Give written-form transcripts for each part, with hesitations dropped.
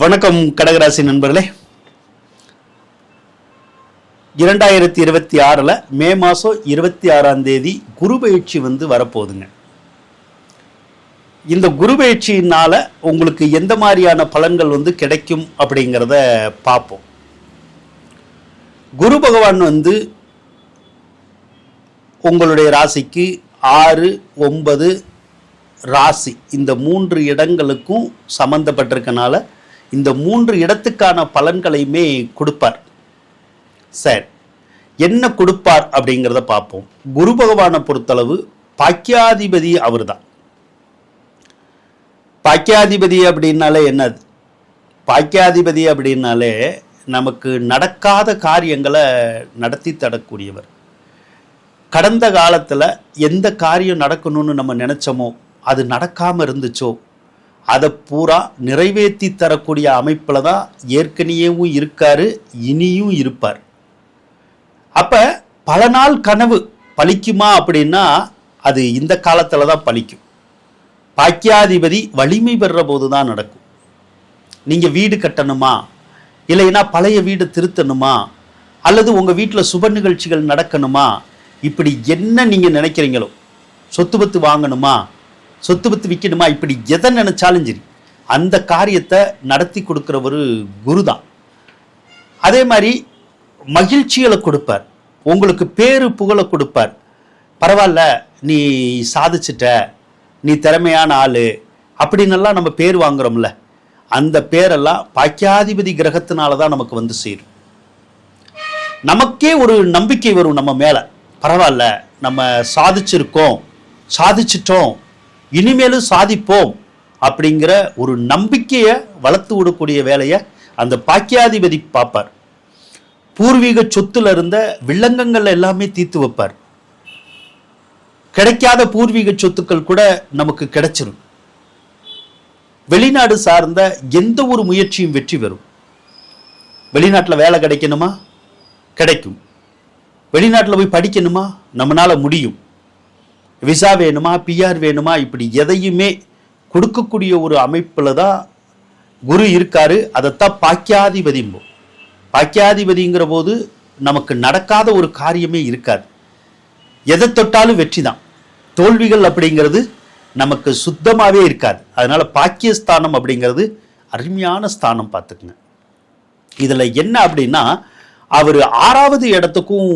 வணக்கம் கடகராசி நண்பர்களே. 2026 மே மாதம் 26 குரு பயிற்சி வரப்போகுதுங்க. இந்த குரு பயிற்சியினால உங்களுக்கு எந்த மாதிரியான பலன்கள் கிடைக்கும் அப்படிங்கிறத பார்ப்போம். குரு பகவான் உங்களுடைய ராசிக்கு 6, 9 ராசி இந்த 3 இடங்களுக்கும் சம்பந்தப்பட்டிருக்கனால இந்த 3 இடத்துக்கான பலன்களையுமே கொடுப்பார். சரி, என்ன கொடுப்பார் அப்படிங்கிறத பார்ப்போம். குரு பகவானை பொறுத்தளவு பாக்கியாதிபதி அவர் தான். பாக்கியாதிபதி அப்படின்னாலே என்னது? பாக்கியாதிபதி அப்படின்னாலே நமக்கு நடக்காத காரியங்களை நடத்தி தரக்கூடியவர். கடந்த காலத்தில் எந்த காரியம் நடக்கணும்னு நம்ம நினச்சோமோ அது நடக்காமல் இருந்துச்சோ அதை பூரா நிறைவேற்றி தரக்கூடிய அமைப்பில் தான் ஏற்கனவேவும் இருக்காரு, இனியும் இருப்பார். அப்போ பல நாள் கனவு பலிக்குமா அப்படின்னா அது இந்த காலத்தில் தான் பலிக்கும். பாக்கியாதிபதி வலிமை பெறுற போது தான் நடக்கும். நீங்கள் வீடு கட்டணுமா, இல்லைன்னா பழைய வீடு திருத்தணுமா, அல்லது உங்கள் வீட்டில் சுப நிகழ்ச்சிகள் நடக்கணுமா, இப்படி என்ன நீங்கள் நினைக்கிறீங்களோ, சொத்து பத்து வாங்கணுமா, சொத்து பத்து விற்கணுமா, இப்படி எதை நினைச்சாலும் சரி அந்த காரியத்தை நடத்தி கொடுக்குறவர் குரு தான். அதே மாதிரி மகிழ்ச்சிகளை கொடுப்பார், உங்களுக்கு பேரு புகழை கொடுப்பார். பரவாயில்ல, நீ சாதிச்சிட்ட, நீ திறமையான ஆள் அப்படின்னெல்லாம் நம்ம பேர் வாங்குறோம்ல, அந்த பேரெல்லாம் பாக்கியாதிபதி கிரகத்தினால தான் நமக்கு சேரும். நமக்கே ஒரு நம்பிக்கை வரும் நம்ம மேலே. பரவாயில்ல, நம்ம சாதிச்சிட்டோம், இனிமேலும் சாதிப்போம் அப்படிங்கிற ஒரு நம்பிக்கையை வளர்த்து விடக்கூடிய வேலையை அந்த பாக்கியாதிபதி பார்ப்பார். பூர்வீக சொத்துல இருந்த வில்லங்கங்கள் எல்லாமே தீர்த்து வைப்பார். கிடைக்காத பூர்வீக சொத்துக்கள் கூட நமக்கு கிடைச்சிடும். வெளிநாடு சார்ந்த எந்த ஒரு முயற்சியும் வெற்றி பெறும். வெளிநாட்டில் வேலை கிடைக்கணுமா, கிடைக்கும். வெளிநாட்டில் போய் படிக்கணுமா, நம்மளால முடியும். விசா வேணுமா, பிஆர் வேணுமா, இப்படி எதையுமே கொடுக்கக்கூடிய ஒரு அமைப்பில் தான் குரு இருக்காரு. அதைத்தான் பாக்கியாதிபதிம்போம். பாக்கியாதிபதிங்கிற போது நமக்கு நடக்காத ஒரு காரியமே இருக்காது. எதை தொட்டாலும் வெற்றி தான். தோல்விகள் அப்படிங்கிறது நமக்கு சுத்தமாகவே இருக்காது. அதனால பாக்கியஸ்தானம் அப்படிங்கிறது அருமையான ஸ்தானம். பார்த்துக்குங்க. இதில் என்ன அப்படின்னா, அவர் 6வது இடத்துக்கும்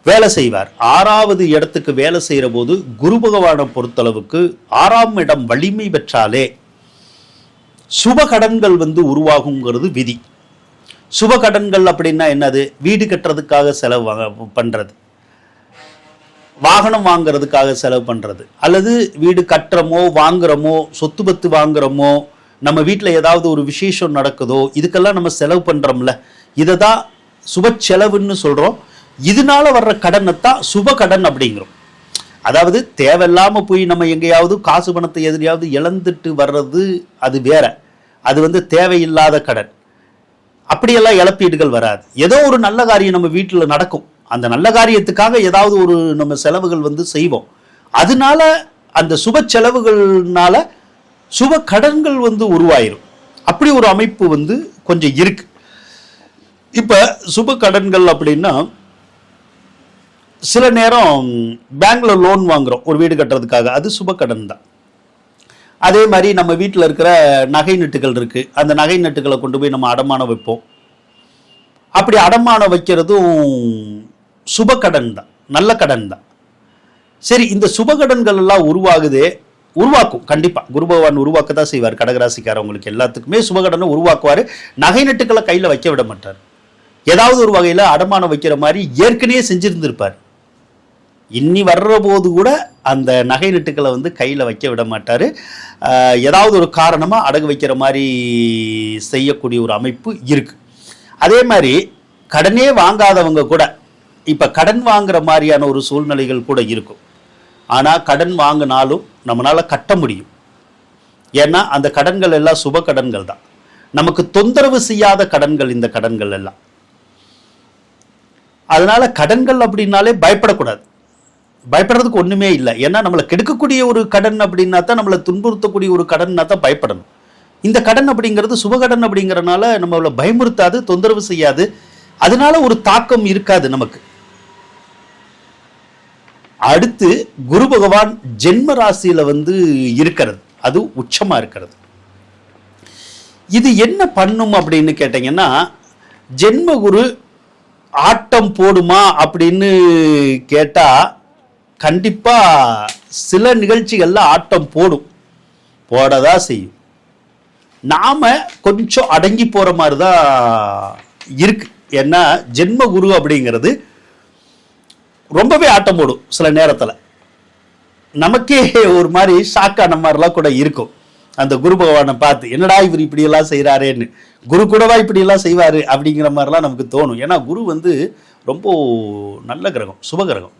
வேலை செய்வார். 6வது இடத்துக்கு வேலை செய்கிற போது குரு பகவானை பொறுத்தளவுக்கு 6ஆம் இடம் வலிமை பெற்றாலே சுப கடன்கள் உருவாகுங்கிறது விதி. சுப கடன்கள் அப்படின்னா என்னது? வீடு கட்டுறதுக்காக செலவு பண்ணுறது, வாகனம் வாங்கிறதுக்காக செலவு பண்ணுறது, அல்லது வீடு கட்டுறமோ வாங்குறோமோ, சொத்து பத்து வாங்குறோமோ, நம்ம வீட்டில் ஏதாவது ஒரு விசேஷம் நடக்குதோ, இதுக்கெல்லாம் நம்ம செலவு பண்ணுறோம்ல, இதை தான் சுப செலவுன்னு சொல்கிறோம். இதனால வர்ற கடனை தான் சுப கடன் அப்படிங்கிறோம். அதாவது தேவையில்லாமல் போய் நம்ம எங்கேயாவது காசு பணத்தை எதிரியாவது இழந்துட்டு வர்றது அது வேற. அது தேவையில்லாத கடன். அப்படியெல்லாம் இழப்பீடுகள் வராது. ஏதோ ஒரு நல்ல காரியம் நம்ம வீட்டில் நடக்கும், அந்த நல்ல காரியத்துக்காக ஏதாவது ஒரு நம்ம செலவுகள் செய்வோம். அதனால அந்த சுப செலவுகள்னால சுப கடன்கள் உருவாயிரும். அப்படி ஒரு அமைப்பு கொஞ்சம் இருக்கு. இப்போ சுப கடன்கள் அப்படின்னா, சில நேரம் பேங்க்ல லோன் வாங்குறோம் ஒரு வீடு கட்டுறதுக்காக, அது சுப கடன் தான். அதே மாதிரி நம்ம வீட்டில் இருக்கிற நகை நட்டுகள் இருக்கு, அந்த நகை நட்டுகளை கொண்டு போய் நம்ம அடமானம் வைப்போம். அப்படி அடமானம் வைக்கிறதும் சுப கடன் தான், நல்ல கடன் தான். சரி, இந்த சுப கடன்கள் எல்லாம் உருவாக்கும். கண்டிப்பா குரு பகவான் உருவாக்க தான் செய்வார். கடகராசிக்காரவங்களுக்கு எல்லாத்துக்குமே சுபகடனை உருவாக்குவார். நகை நட்டுக்களை கையில் வைக்க விட மாட்டார். ஏதாவது ஒரு வகையில் அடமானம் வைக்கிற மாதிரி ஏற்கனவே செஞ்சிருந்திருப்பார். இன்னி வர்ற போது கூட அந்த நகை நட்டுக்களை கையில் வைக்க விட மாட்டார். ஏதாவது ஒரு காரணமாக அடகு வைக்கிற மாதிரி செய்யக்கூடிய ஒரு அமைப்பு இருக்கு. அதே மாதிரி கடனே வாங்காதவங்க கூட இப்போ கடன் வாங்குற மாதிரியான ஒரு சூழ்நிலைகள் கூட இருக்கும். ஆனால் கடன் வாங்கினாலும் நம்மளால் கட்ட முடியும். ஏன்னா அந்த கடன்கள் எல்லாம் சுப கடன்கள் தான். நமக்கு தொந்தரவு செய்யாத கடன்கள் இந்த கடன்கள் எல்லாம். அதனால கடன்கள் அப்படின்னாலே பயப்படக்கூடாது. பயப்படுறதுக்கு ஒன்றுமே இல்லை. ஏன்னா நம்மளை கெடுக்கக்கூடிய ஒரு கடன் அப்படின்னா தான், நம்மளை துன்புறுத்தக்கூடிய ஒரு கடன்னா தான் பயப்படணும். இந்த கடன் அப்படிங்கிறது சுபகடன் அப்படிங்கிறனால நம்மளை பயமுறுத்தாது, தொந்தரவு செய்யாது, அதனால ஒரு தாக்கம் இருக்காது நமக்கு. அடுத்து குரு பகவான் ஜென்ம ராசியில இருக்கிறது, அது உச்சமா இருக்கிறது. இது என்ன பண்ணும் அப்படின்னு கேட்டீங்கன்னா, ஜென்ம குரு ஆட்டம் போடுமா அப்படின்னு கேட்டா கண்டிப்பா சில நிகழ்ச்சிகள்ல ஆட்டம் போடதான் செய்யும். நாம கொஞ்சம் அடங்கி போற மாதிரி தான் இருக்கு. ஏன்னா ஜென்ம குரு அப்படிங்கிறது ரொம்பவே ஆட்டம் போடும். சில நேரத்தில் நமக்கே ஒரு மாதிரி ஷாக்கான மாதிரிலாம் கூட இருக்கும். அந்த குரு பகவானை பார்த்து என்னடா இவர் இப்படியெல்லாம் செய்கிறாரேன்னு, குரு கூடவா இப்படியெல்லாம் செய்வார் அப்படிங்கிற மாதிரிலாம் நமக்கு தோணும். ஏன்னா குரு ரொம்ப நல்ல கிரகம், சுபகிரகம்.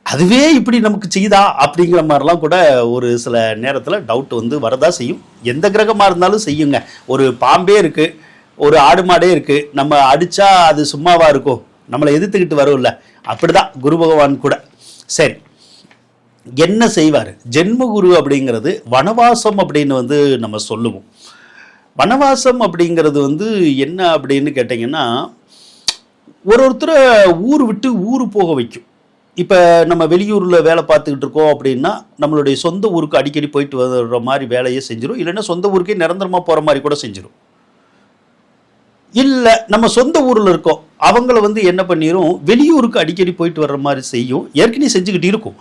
அதுவே இப்படி நமக்கு செய்தா அப்படிங்கிற மாதிரிலாம் கூட ஒரு சில நேரத்தில் டவுட் வரதா செய்யும். எந்த கிரகமாக இருந்தாலும் செய்யுங்க. ஒரு பாம்பே இருக்குது, ஒரு ஆடு மாடே இருக்குது, நம்ம அடித்தா அது சும்மாவா இருக்கும், நம்மளை எதிர்த்துக்கிட்டு வரும்ல, அப்படிதான் குரு பகவான் கூட. சரி, என்ன செய்வார்? ஜென்மகுரு அப்படிங்கிறது வனவாசம் அப்படின்னு நம்ம சொல்லுவோம். வனவாசம் அப்படிங்கிறது என்ன அப்படின்னு கேட்டிங்கன்னா, ஒருத்தரை ஊர் விட்டு ஊர் போக வைக்கும். இப்போ நம்ம வெளியூரில் வேலை பார்த்துக்கிட்டு இருக்கோம் அப்படின்னா நம்மளுடைய சொந்த ஊருக்கு அடிக்கடி போயிட்டு வர்ற மாதிரி வேலையை செஞ்சிடும். இல்லைன்னா சொந்த ஊருக்கே நிரந்தரமாக போகிற மாதிரி கூட செஞ்சிடும். இல்லை நம்ம சொந்த ஊரில் இருக்கோம், அவங்கள என்ன பண்ணிடும், வெளியூருக்கு அடிக்கடி போயிட்டு வர்ற மாதிரி செய்யும். ஏற்கனவே செஞ்சுக்கிட்டு இருக்கும்.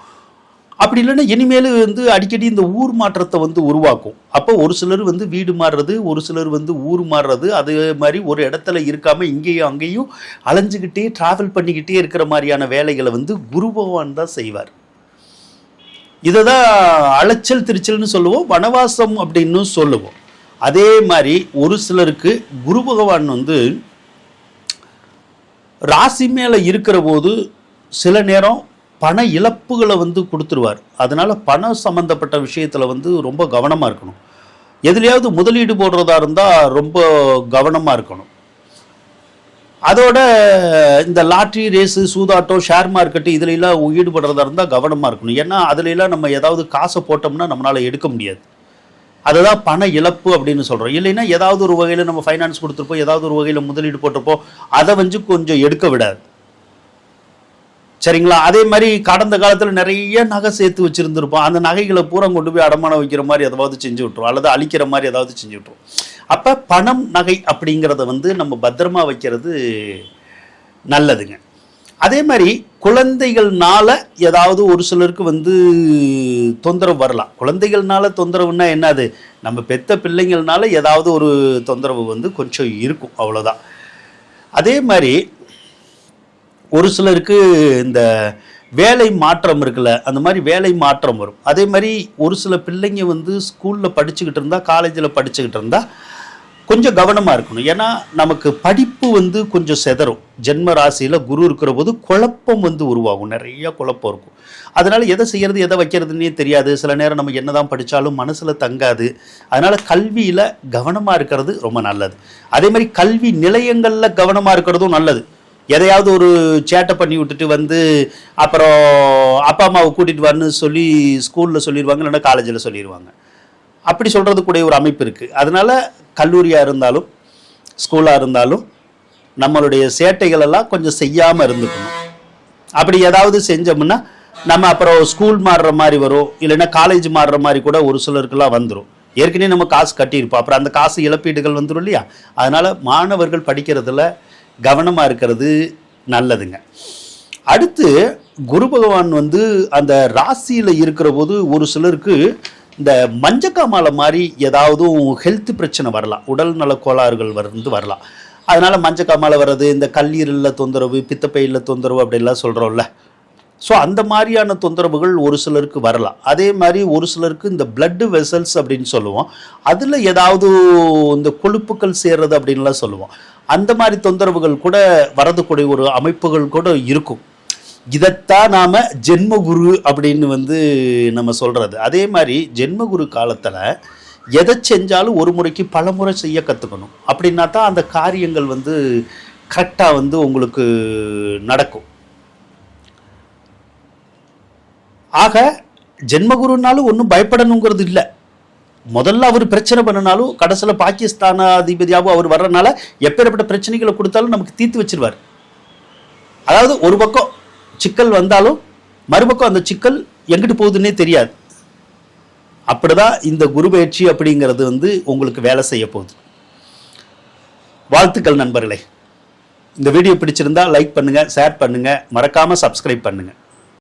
அப்படி இல்லைன்னா இனிமேல் அடிக்கடி இந்த ஊர் மாற்றத்தை உருவாக்கும். அப்போ ஒரு சிலர் வீடு மாறுறது, ஒரு சிலர் ஊர் மாறுறது, அது மாதிரி ஒரு இடத்துல இருக்காமல் இங்கேயும் அங்கேயும் அலைஞ்சிக்கிட்டே ட்ராவல் பண்ணிக்கிட்டே இருக்கிற மாதிரியான வேலைகளை குரு பகவான் தான் செய்வார். இதை தான் அலைச்சல் திருச்சல்னு சொல்லுவோம், வனவாசம் அப்படின்னு சொல்லுவோம். அதே மாதிரி ஒரு சிலருக்கு குரு பகவான் ராசி மேலே இருக்கிற போது சில நேரம் பண இழப்புகளை கொடுத்துருவார். அதனால பணம் சம்மந்தப்பட்ட விஷயத்தில் ரொம்ப கவனமாக இருக்கணும். எதுலையாவது முதலீடு போடுறதா இருந்தால் ரொம்ப கவனமாக இருக்கணும். அதோட இந்த லாட்ரி ரேஸு, சூதாட்டம், ஷேர் மார்க்கெட்டு இதுலெல்லாம் ஈடுபடுறதா இருந்தால் கவனமாக இருக்கணும். ஏன்னா அதுலெல்லாம் நம்ம ஏதாவது காசை போட்டோம்னா நம்மளால் எடுக்க முடியாது. அதுதான் பண இழப்பு அப்படின்னு சொல்கிறோம். இல்லைன்னா ஏதாவது ஒரு வகையில் நம்ம ஃபைனான்ஸ் கொடுத்துருப்போம், ஏதாவது ஒரு வகையில் முதலீடு போட்டிருப்போம், அதை கொஞ்சம் எடுக்க விடாது. சரிங்களா? அதே மாதிரி கடந்த காலத்தில் நிறைய நகை சேர்த்து வச்சுருந்துருப்போம், அந்த நகைகளை பூரா கொண்டு போய் அடமானம் வைக்கிற மாதிரி ஏதாவது செஞ்சு விட்டுரும், அல்லது அழிக்கிற மாதிரி ஏதாவது செஞ்சு விட்டுரும். அப்போ பணம் நகை அப்படிங்கிறத நம்ம பத்திரமா வைக்கிறது நல்லதுங்க. அதே மாதிரி குழந்தைகள்னால ஏதாவது ஒரு சிலருக்கு தொந்தரவு வரலாம். குழந்தைகள்னால தொந்தரவுன்னா என்னது, நம்ம பெத்த பிள்ளைங்கள்னால ஏதாவது ஒரு தொந்தரவு கொஞ்சம் இருக்கும், அவ்வளோதான். அதே மாதிரி ஒரு சிலருக்கு இந்த வேலை மாற்றம் இருக்குல்ல, அந்த மாதிரி வேலை மாற்றம் வரும். அதே மாதிரி ஒரு சில பிள்ளைங்க ஸ்கூலில் படிச்சுக்கிட்டு இருந்தால், காலேஜில் படிச்சுக்கிட்டு இருந்தால் கொஞ்சம் கவனமாக இருக்கணும். ஏன்னா நமக்கு படிப்பு கொஞ்சம் செதறும். ஜென்ம ராசியில் குரு இருக்கிற போது குழப்பம் உருவாகும், நிறைய குழப்பம் இருக்கும். அதனால் எதை செய்கிறது எதை வைக்கிறதுனே தெரியாது. சில நேரம் நம்ம என்ன தான் படித்தாலும் மனசில் தங்காது. அதனால் கல்வியில் கவனமாக இருக்கிறது ரொம்ப நல்லது. அதே மாதிரி கல்வி நிலையங்களில் கவனமாக இருக்கிறதும் நல்லது. எதையாவது ஒரு சேட்டை பண்ணி விட்டுட்டு அப்புறம் அப்பா அம்மாவை கூட்டிகிட்டு வரணும்னு சொல்லி ஸ்கூலில் சொல்லிடுவாங்க, இல்லைன்னா காலேஜில் சொல்லிடுவாங்க. அப்படி சொல்கிறது கூட ஒரு அமைப்பு இருக்குது. அதனால் கல்லூரியாக இருந்தாலும் ஸ்கூலாக இருந்தாலும் நம்மளுடைய சேட்டைகளெல்லாம் கொஞ்சம் செய்யாமல் இருந்துக்கணும். அப்படி ஏதாவது செஞ்சோம்னா நம்ம அப்புறம் ஸ்கூல் மாறுற மாதிரி வரும், இல்லைன்னா காலேஜ் மாறுற மாதிரி கூட ஒரு சிலருக்கெல்லாம் வந்துடும். ஏற்கனவே நம்ம காசு கட்டியிருப்போம், அப்புறம் அந்த காசு இழப்பீடுகள் வந்துடும் இல்லையா? அதனால் மாணவர்கள் படிக்கிறதுல கவனமாக இருக்கிறது நல்லதுங்க. அடுத்து குரு பகவான் அந்த ராசியில் இருக்கிற போது ஒரு சிலருக்கு இந்த மஞ்சக்காமாலை மாதிரி ஏதாவது ஹெல்த் பிரச்சனை வரலாம், உடல் நல கோளாறுகள் வரலாம். அதனால் மஞ்சக்காமாலை வர்றது, இந்த கல்லீரலில் தொந்தரவு, பித்தப்பையில் தொந்தரவு அப்படிலாம் சொல்கிறோம்ல. ஸோ அந்த மாதிரியான தொந்தரவுகள் ஒரு சிலருக்கு வரலாம். அதே மாதிரி ஒரு சிலருக்கு இந்த பிளட் வெசல்ஸ் அப்படின்னு சொல்லுவோம், அதில் ஏதாவது இந்த கொழுப்புக்கள் சேர்றது அப்படின்லாம் சொல்லுவோம். அந்த மாதிரி தொந்தரவுகள் கூட வரதுக்கூடிய ஒரு அமைப்புகள் கூட இருக்கும். இதைத்தான் நாம் ஜென்மகுரு அப்படின்னு நம்ம சொல்கிறது. அதே மாதிரி ஜென்மகுரு காலத்தில் எதை செஞ்சாலும் ஒரு முறைக்கு பல முறை செய்ய கற்றுக்கணும். அப்படின்னா தான் அந்த காரியங்கள் கரெக்டாக உங்களுக்கு நடக்கும். ஆக ஜென்மகுருனாலும் ஒன்றும் பயப்படணுங்கிறது இல்லை. முதல்ல அவர் பிரச்சனை பண்ணினாலும் கடைசியில் பாகிஸ்தானாதிபதியாகவும் அவர் வர்றதுனால எப்பேற்பட்ட பிரச்சனைகளை கொடுத்தாலும் நமக்கு தீர்த்து வச்சிருவார். அதாவது ஒரு பக்கம் சிக்கல் வந்தாலும் மறுபக்கம் அந்த சிக்கல் எங்கிட்டு போகுதுன்னே தெரியாது. அப்படிதான் இந்த குரு பயிற்சி அப்படிங்கிறது உங்களுக்கு வேலை செய்ய போகுது. வாழ்த்துக்கள் நண்பர்களே. இந்த வீடியோ பிடிச்சிருந்தா லைக் பண்ணுங்க, ஷேர் பண்ணுங்க, மறக்காம சப்ஸ்கிரைப் பண்ணுங்க.